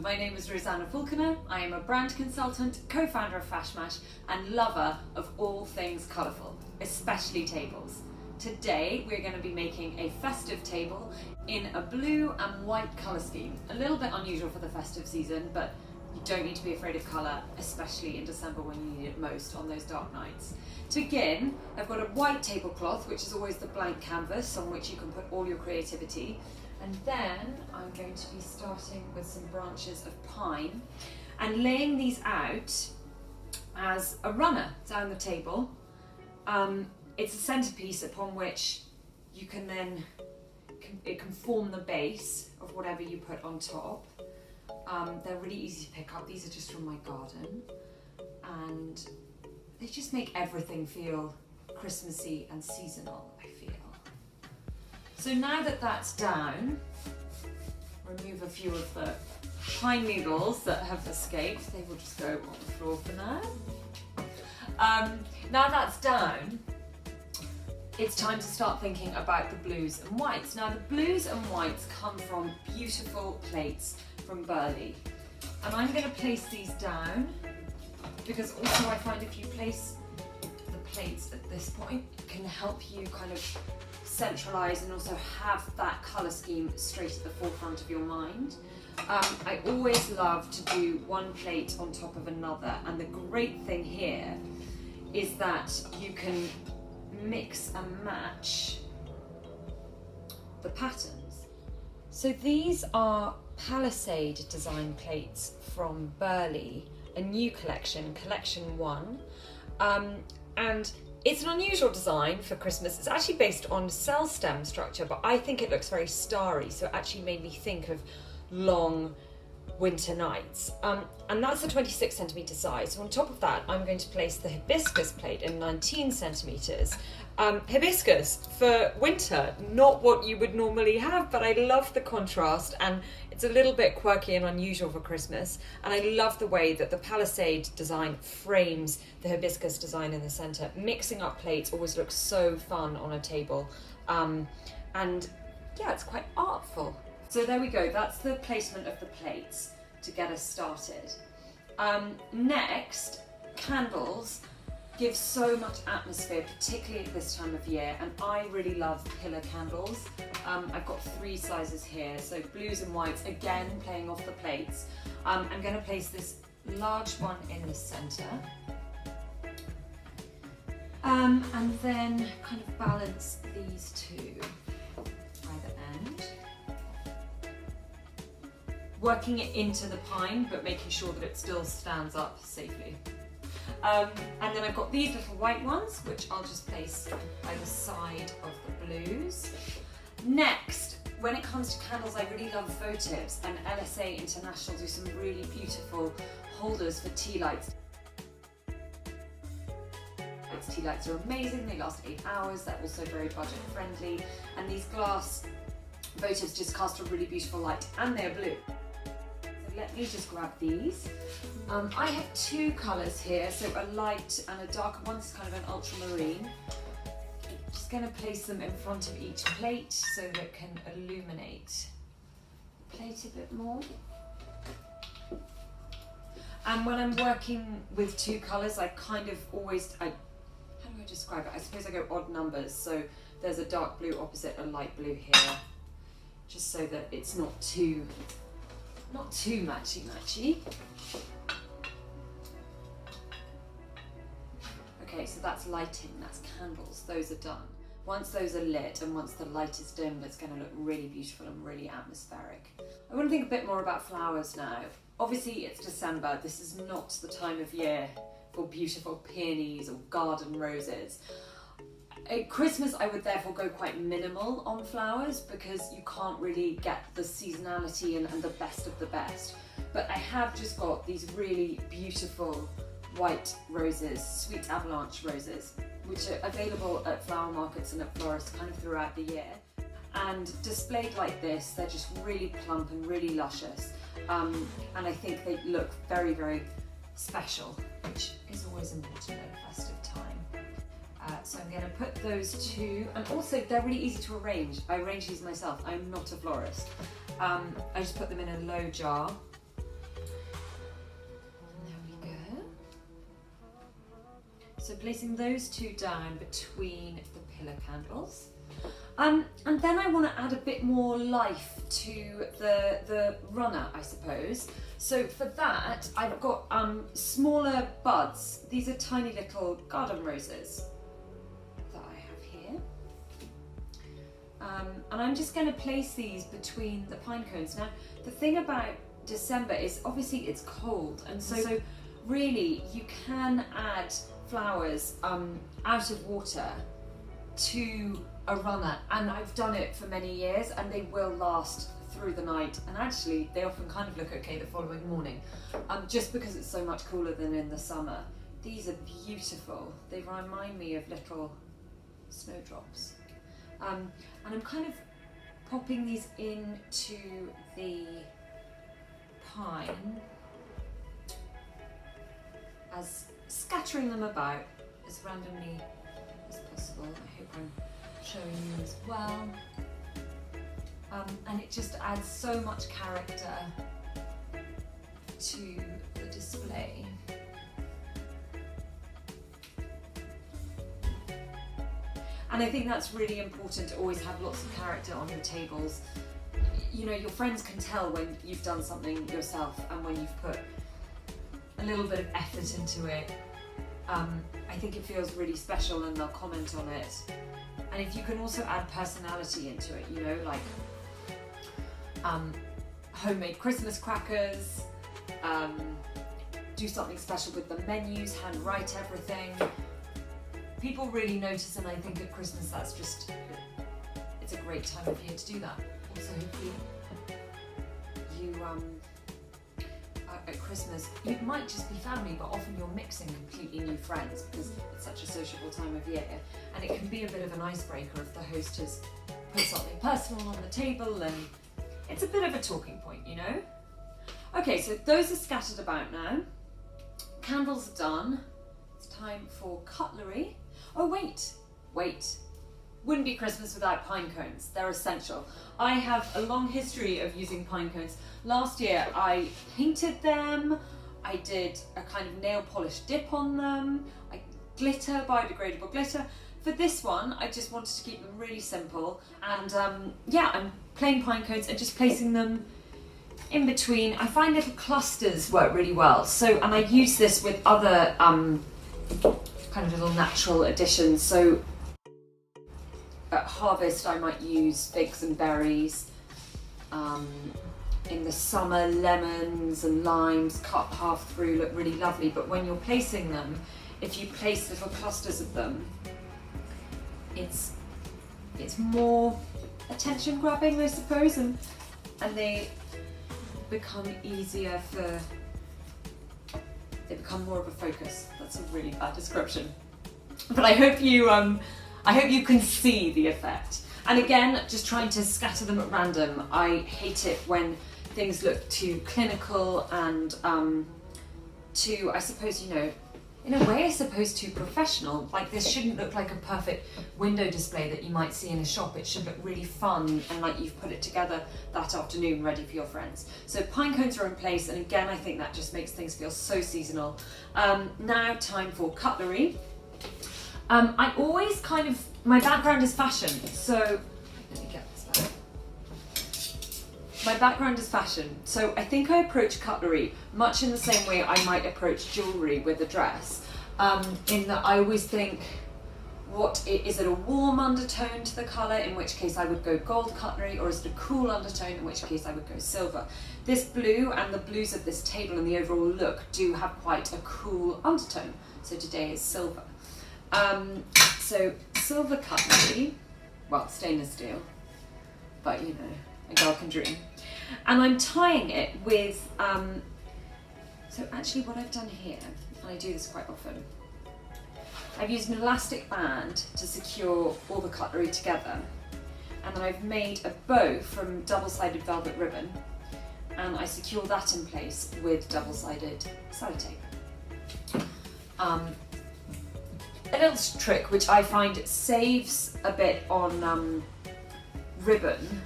my name is Rosanna Falconer. I am a brand consultant, co-founder of Fashmash, and lover of all things colourful, especially tables. Today we're going to be making a festive table in a blue and white colour scheme. A little bit unusual for the festive season, but you don't need to be afraid of colour, especially in December when you need it most on those dark nights. To begin, I've got a white tablecloth, which is always the blank canvas on which you can put all your creativity. And then I'm going to be starting with some branches of pine and laying these out as a runner down the table. It's a centerpiece upon which you can then, it can form the base of whatever you put on top. They're really easy to pick up. These are just from my garden, and they just make everything feel Christmassy and seasonal, I feel. So now that that's down, remove a few of the pine needles that have escaped. They will just go on the floor for now. Now that's down, it's time to start thinking about the blues and whites. Now the blues and whites come from beautiful plates from Burleigh. And I'm going to place these down because also I find if you place the plates at this point, it can help you kind of centralise and also have that colour scheme straight at the forefront of your mind. I always love to do one plate on top of another, and the great thing here is that you can mix and match the patterns. So these are Palisade design plates from Burleigh, a new collection, collection 1, and it's an unusual design for Christmas. It's actually based on cell stem structure, but I think it looks very starry, so it actually made me think of long winter nights. And that's a 26 centimetre size. So on top of that, I'm going to place the hibiscus plate in 19 centimetres. Hibiscus for winter, not what you would normally have, but I love the contrast, and it's a little bit quirky and unusual for Christmas. And I love the way that the Palisade design frames the hibiscus design in the centre. Mixing up plates always looks so fun on a table. And yeah, it's quite artful. So there we go, that's the placement of the plates to get us started. Next, candles give so much atmosphere, particularly at this time of year, and I really love pillar candles. I've got 3 sizes here, so blues and whites, again playing off the plates. I'm going to place this large one in the centre, and then kind of balance these two either end. Working it into the pine, but making sure that it still stands up safely. And then I've got these little white ones, which I'll just place either side of the blues. Next, when it comes to candles, I really love votives, and LSA International do some really beautiful holders for tea lights. Tea lights are amazing, they last 8 hours, they're also very budget friendly, and these glass votives just cast a really beautiful light, and they're blue. Let me just grab these. I have 2 colours here, so a light and a darker one. This is kind of an ultramarine. I'm just going to place them in front of each plate so that it can illuminate the plate a bit more. And when I'm working with 2 colours, I kind of always, how do I describe it? I suppose I go odd numbers, so there's a dark blue opposite a light blue here, just so that it's not too matchy-matchy. Okay, so that's lighting, that's candles, those are done. Once those are lit and once the light is dimmed, it's going to look really beautiful and really atmospheric. I want to think a bit more about flowers now. Obviously it's December, this is not the time of year for beautiful peonies or garden roses. At Christmas, I would therefore go quite minimal on flowers because you can't really get the seasonality and the best of the best. But I have just got these really beautiful white roses, sweet avalanche roses, which are available at flower markets and at florists kind of throughout the year. And displayed like this, they're just really plump and really luscious. And I think they look very, very special, which is always important at a festive time. So I'm going to put those 2, and also they're really easy to arrange. I arrange these myself, I'm not a florist. I just put them in a low jar So placing those two down between the pillar candles. And then I want to add a bit more life to the runner, I suppose. So for that, I've got smaller buds. These are tiny little garden roses that I have here. And I'm just going to place these between the pine cones. Now, the thing about December is obviously it's cold, and so really you can add flowers out of water to a runner, and I've done it for many years, and they will last through the night, and actually they often kind of look okay the following morning, just because it's so much cooler than in the summer. These are beautiful. They remind me of little snowdrops. And I'm kind of popping these into the pine, as scattering them about as randomly as possible. I hope I'm showing you as well. And it just adds so much character to the display. And I think that's really important, to always have lots of character on your tables. You know, your friends can tell when you've done something yourself and when you've put a little bit of effort into it. I think it feels really special, and they'll comment on it. And if you can also add personality into it, you know, like homemade Christmas crackers, do something special with the menus, hand write everything. People really notice, and I think at Christmas it's a great time of year to do that. Also, hopefully you at Christmas, it might just be family, but often you're mixing completely new friends because it's such a sociable time of year, and it can be a bit of an icebreaker if the host has put something personal on the table, and it's a bit of a talking point, you know? Okay, so those are scattered about now. Candles are done. It's time for cutlery. Oh, wait. Wouldn't be Christmas without pine cones. They're essential. I have a long history of using pine cones. Last year I painted them, I did a kind of nail polish dip on them, biodegradable glitter. For this one, I just wanted to keep them really simple, and I'm plain pine cones and just placing them in between. I find little clusters work really well. So, and I use this with other kind of little natural additions. So at harvest, I might use figs and berries. In the summer, lemons and limes cut half through look really lovely. But when you're placing them, if you place little clusters of them, it's more attention grabbing, I suppose, and they become easier they become more of a focus. That's a really bad description, but I hope you can see the effect. And again, just trying to scatter them at random. I hate it when things look too clinical and too, I suppose, you know, in a way, I suppose, too professional. Like, this shouldn't look like a perfect window display that you might see in a shop. It should look really fun and like you've put it together that afternoon ready for your friends. So pine cones are in place, and again, I think that just makes things feel so seasonal. Now time for cutlery. I always my background is fashion, so let me get this back. My background is fashion, so I think I approach cutlery much in the same way I might approach jewellery with a dress, in that I always think, is it a warm undertone to the colour, in which case I would go gold cutlery, or is it a cool undertone, in which case I would go silver. This blue and the blues of this table and the overall look do have quite a cool undertone, so today is silver. So silver cutlery, well, stainless steel, but you know, a girl can dream. And I'm tying it with, so actually what I've done here, and I do this quite often, I've used an elastic band to secure all the cutlery together, and then I've made a bow from double-sided velvet ribbon, and I secure that in place with double-sided sellotape. A little trick which I find saves a bit on ribbon,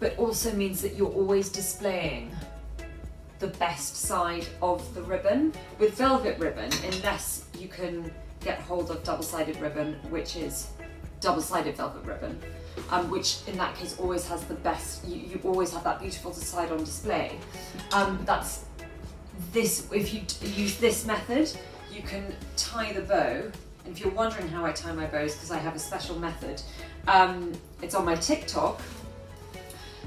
but also means that you're always displaying the best side of the ribbon. With velvet ribbon, unless you can get hold of double-sided ribbon, which is double-sided velvet ribbon, which in that case always has the best, you always have that beautiful side on display. That's this, if you use this method, you can tie the bow. And if you're wondering how I tie my bows, because I have a special method, it's on my TikTok,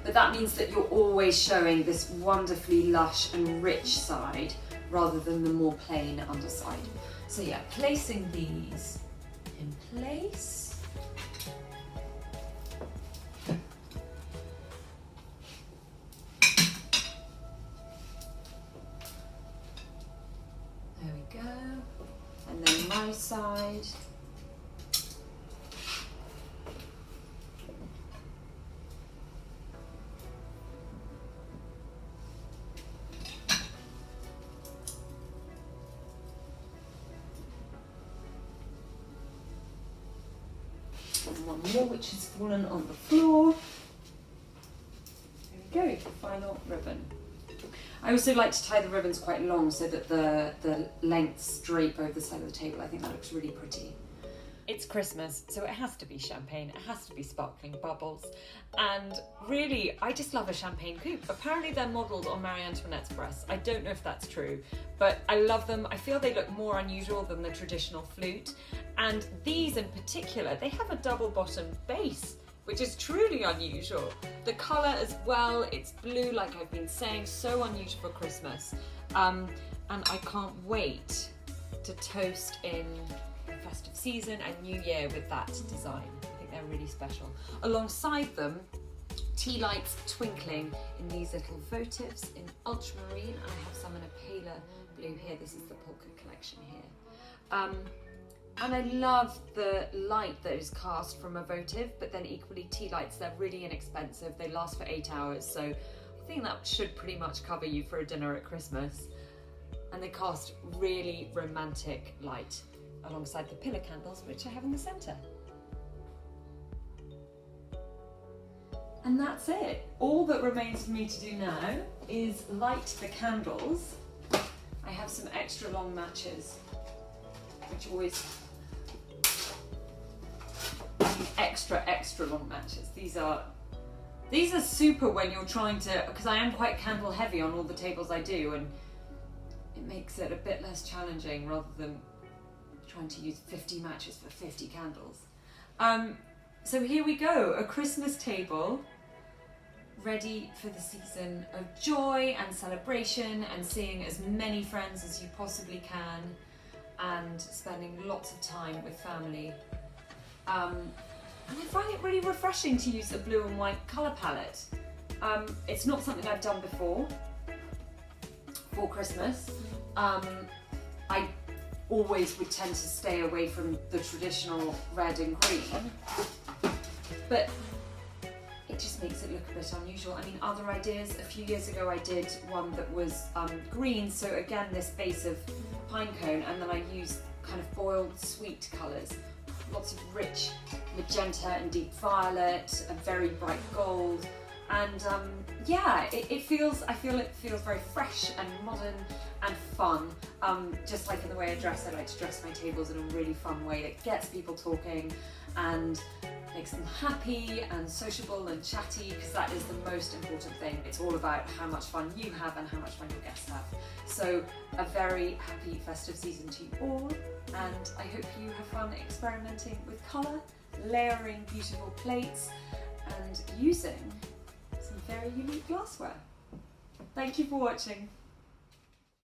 but that means that you're always showing this wonderfully lush and rich side rather than the more plain underside. So yeah, placing these in place. There we go. And then my side. And one more which has fallen on the floor. There we go, the final ribbon. I also like to tie the ribbons quite long so that the lengths drape over the side of the table. I think that looks really pretty. It's Christmas, so it has to be champagne, it has to be sparkling bubbles, and really, I just love a champagne coupe. Apparently they're modelled on Marie Antoinette's breasts. I don't know if that's true, but I love them. I feel they look more unusual than the traditional flute, and these in particular, they have a double bottom base, which is truly unusual. The colour as well, it's blue like I've been saying, so unusual for Christmas, and I can't wait to toast in festive season and New Year with that design. I think they're really special. Alongside them, tea lights twinkling in these little votives in ultramarine, and I have some in a paler blue here. This is the polka collection here. And I love the light that is cast from a votive, but then equally tea lights, they're really inexpensive. They last for 8 hours, so I think that should pretty much cover you for a dinner at Christmas. And they cast really romantic light alongside the pillar candles, which I have in the centre. And that's it. All that remains for me to do now is light the candles. I have some extra long matches, which always, extra long matches. These are super when you're trying to, because I am quite candle heavy on all the tables I do, and it makes it a bit less challenging rather than trying to use 50 matches for 50 candles. So here we go, a Christmas table ready for the season of joy and celebration and seeing as many friends as you possibly can and spending lots of time with family. And I find it really refreshing to use a blue and white colour palette. It's not something I've done before for Christmas. I always would tend to stay away from the traditional red and green, but it just makes it look a bit unusual. I mean, other ideas, a few years ago I did one that was green, so again this base of pine cone, and then I used kind of boiled sweet colours, lots of rich magenta and deep violet and very bright gold, and yeah, I feel it feels very fresh and modern and fun. Just like in the way I dress, I like to dress my tables in a really fun way that gets people talking and makes them happy and sociable and chatty, because that is the most important thing. It's all about how much fun you have and how much fun your guests have. So a very happy festive season to you all, and I hope you have fun experimenting with colour, layering beautiful plates and using some very unique glassware. Thank you for watching.